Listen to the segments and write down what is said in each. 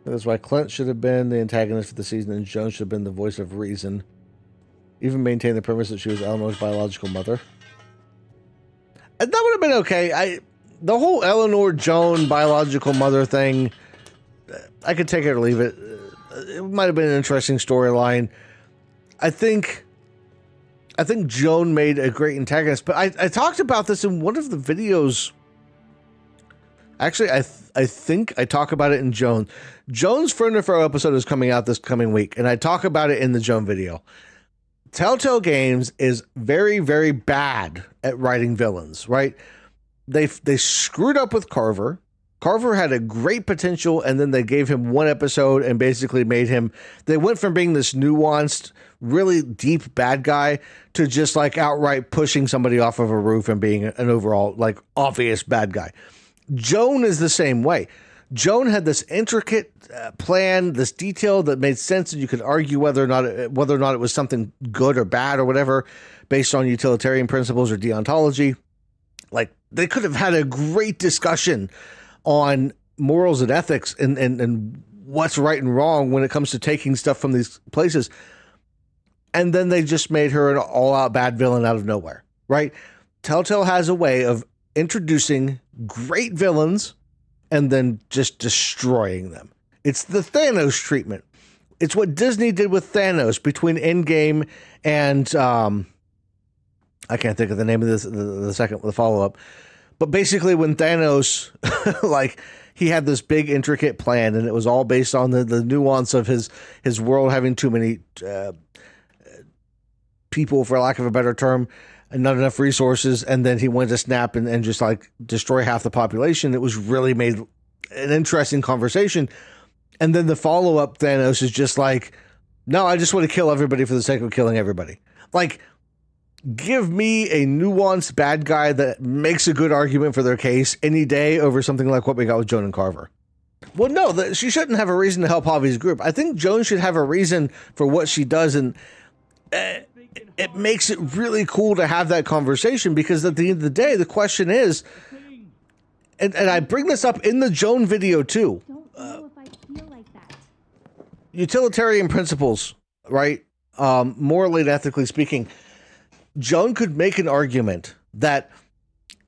That's why Clint should have been the antagonist of the season, and Joan should have been the voice of reason. Even maintain the premise that she was Eleanor's biological mother. And that would have been okay. The whole Eleanor Joan biological mother thing, I could take it or leave it. It might have been an interesting storyline. I think Joan made a great antagonist, but I talked about this in one of the videos. Actually, I think I talk about it in Joan. Joan's Friend or Foe episode is coming out this coming week, and I talk about it in the Joan video. Telltale Games is very, very bad at writing villains, right? They screwed up with Carver. Carver had a great potential, and then they gave him one episode and basically made him... They went from being this nuanced, really deep bad guy to just like outright pushing somebody off of a roof and being an overall like obvious bad guy. Joan is the same way. Joan had this intricate plan, this detail that made sense, and you could argue whether or not it was something good or bad or whatever based on utilitarian principles or deontology. Like, they could have had a great discussion on morals and ethics and what's right and wrong when it comes to taking stuff from these places. And then they just made her an all-out bad villain out of nowhere, right? Telltale has a way of introducing great villains and then just destroying them. It's the Thanos treatment. It's what Disney did with Thanos between Endgame and I can't think of the name of this, the follow-up. But basically when Thanos, like, he had this big intricate plan, and it was all based on the nuance of his world having too many people, for lack of a better term, and not enough resources, and then he went to snap and just like destroy half the population. It was really made an interesting conversation. And then the follow-up Thanos is just like, no, I just want to kill everybody for the sake of killing everybody. Like, give me a nuanced bad guy that makes a good argument for their case any day over something like what we got with Joan and Carver. Well, no, she shouldn't have a reason to help Javi's group. I think Joan should have a reason for what she does, and it makes it really cool to have that conversation, because at the end of the day, the question is, and I bring this up in the Joan video too, utilitarian principles, right? Morally and ethically speaking, Joan could make an argument that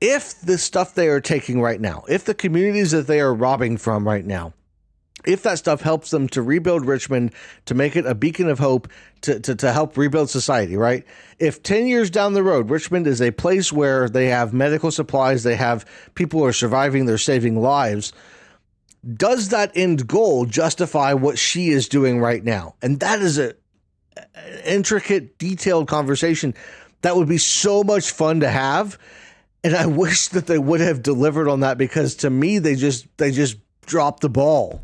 if the stuff they are taking right now, if the communities that they are robbing from right now, if that stuff helps them to rebuild Richmond, to make it a beacon of hope, to help rebuild society, right? If 10 years down the road, Richmond is a place where they have medical supplies, they have people who are surviving, they're saving lives, does that end goal justify what she is doing right now? And that is an intricate, detailed conversation that would be so much fun to have. And I wish that they would have delivered on that, because to me, they just dropped the ball.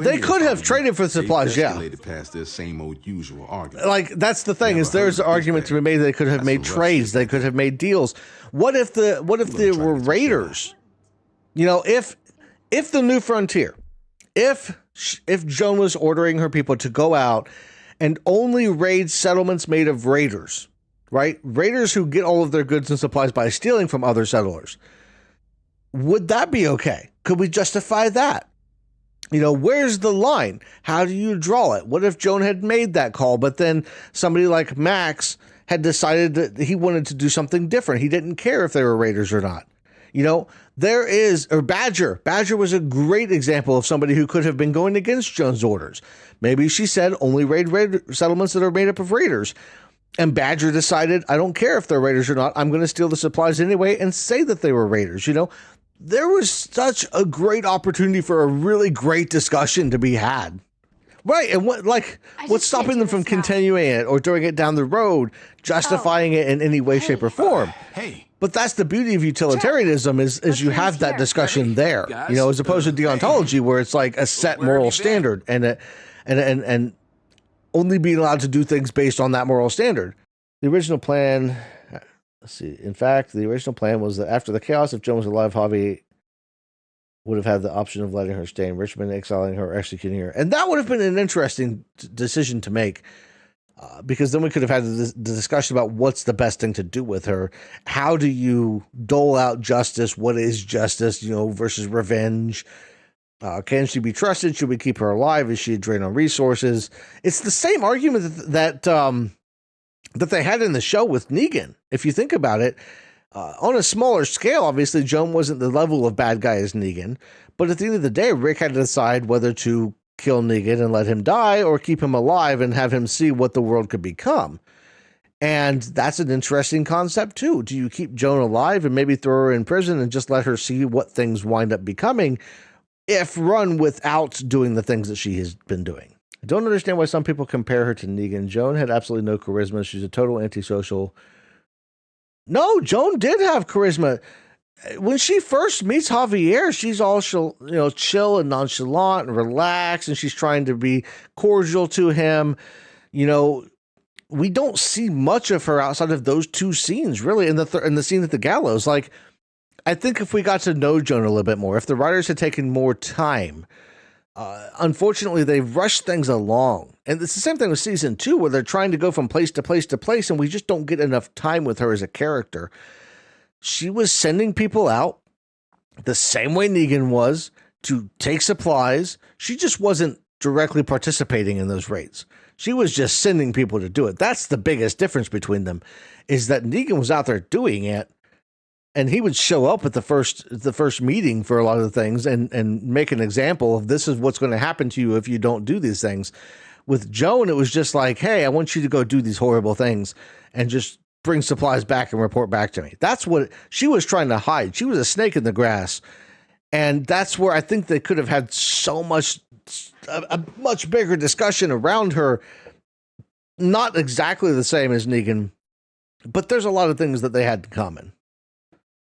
They could have traded for supplies, yeah. Past their same old usual argument. Like, that's the thing, is there's an argument to be made. They could have made trades. They could have made deals. What if there were raiders? You know, if the New Frontier, if Joan was ordering her people to go out and only raid settlements made of raiders, right? Raiders who get all of their goods and supplies by stealing from other settlers. Would that be okay? Could we justify that? You know, where's the line? How do you draw it? What if Joan had made that call, but then somebody like Max had decided that he wanted to do something different? He didn't care if they were raiders or not. You know, Badger. Badger was a great example of somebody who could have been going against Joan's orders. Maybe she said only raid settlements that are made up of raiders. And Badger decided, I don't care if they're raiders or not. I'm going to steal the supplies anyway and say that they were raiders. You know, there was such a great opportunity for a really great discussion to be had. Right. And what's stopping them from continuing it or doing it down the road, justifying it in any way, shape, or form? But that's the beauty of utilitarianism is you have that discussion there, you know, as opposed to deontology, where it's like a set moral standard and only being allowed to do things based on that moral standard. The original plan, let's see. In fact, the original plan was that after the chaos, if Joan was alive, Javi would have had the option of letting her stay in Richmond, exiling her, or executing her. And that would have been an interesting decision to make, because then we could have had the discussion about what's the best thing to do with her. How do you dole out justice? What is justice, you know, versus revenge? Can she be trusted? Should we keep her alive? Is she a drain on resources? It's the same argument that they had in the show with Negan. If you think about it, on a smaller scale, obviously Joan wasn't the level of bad guy as Negan, but at the end of the day, Rick had to decide whether to kill Negan and let him die or keep him alive and have him see what the world could become. And that's an interesting concept too. Do you keep Joan alive and maybe throw her in prison and just let her see what things wind up becoming if run without doing the things that she has been doing? I don't understand why some people compare her to Negan. Joan had absolutely no charisma. She's a total antisocial. No, Joan did have charisma. When she first meets Javier, she's all chill and nonchalant and relaxed, and she's trying to be cordial to him. We don't see much of her outside of those two scenes, really, in the scene at the gallows. Like, I think if we got to know Joan a little bit more, if the writers had taken more time, unfortunately, they've rushed things along. And it's the same thing with season 2, where they're trying to go from place to place to place, and we just don't get enough time with her as a character. She was sending people out the same way Negan was to take supplies. She just wasn't directly participating in those raids. She was just sending people to do it. That's the biggest difference between them, is that Negan was out there doing it, and he would show up at the first meeting for a lot of the things and make an example of this is what's going to happen to you if you don't do these things. With Joan, it was just like, hey, I want you to go do these horrible things and just bring supplies back and report back to me. That's what she was trying to hide. She was a snake in the grass. And that's where I think they could have had a much bigger discussion around her. Not exactly the same as Negan, but there's a lot of things that they had in common.